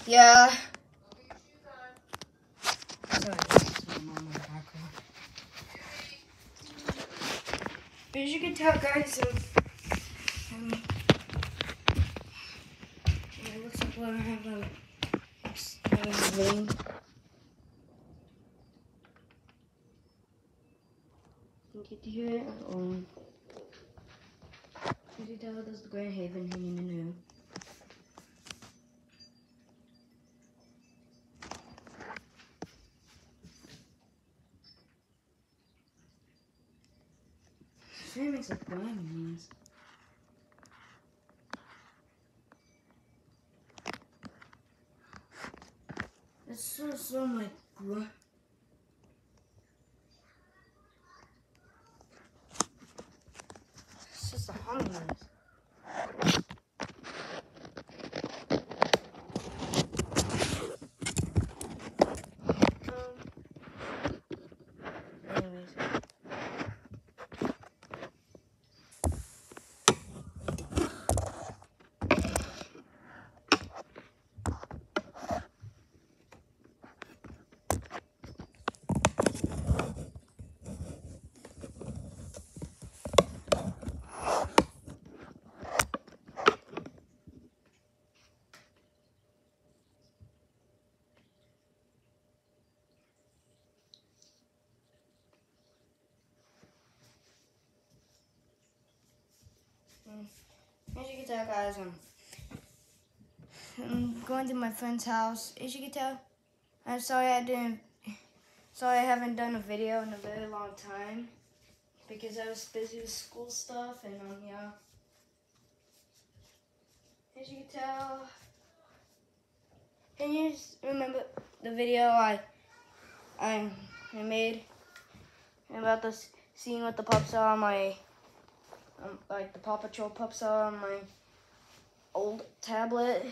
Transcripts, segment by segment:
Yeah. As you can tell, guys, it looks like we're having rain. You can hear it. As you tell, there's the Grand Haven hanging in there. It makes a grimy noise. It's so like grunt. It's just a humming noise. Anyways. As you can tell, guys, I'm going to my friend's house. As you can tell, I'm sorry I haven't done a video in a very long time because I was busy with school stuff and yeah. As you can tell, can you remember the video I made about the scene with the pups on my like the Paw Patrol pups on my old tablet?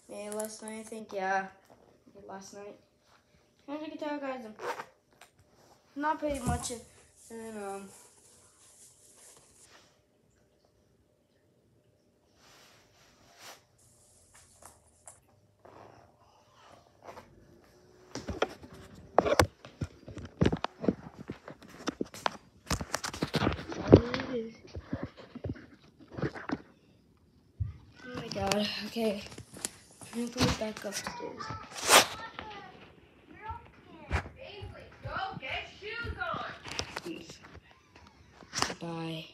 Yeah, last night I think, yeah, last night. As you can tell, guys, I'm not pretty much it, and oh my god, okay, I'm gonna put it back upstairs. Go get shoes on. Bye.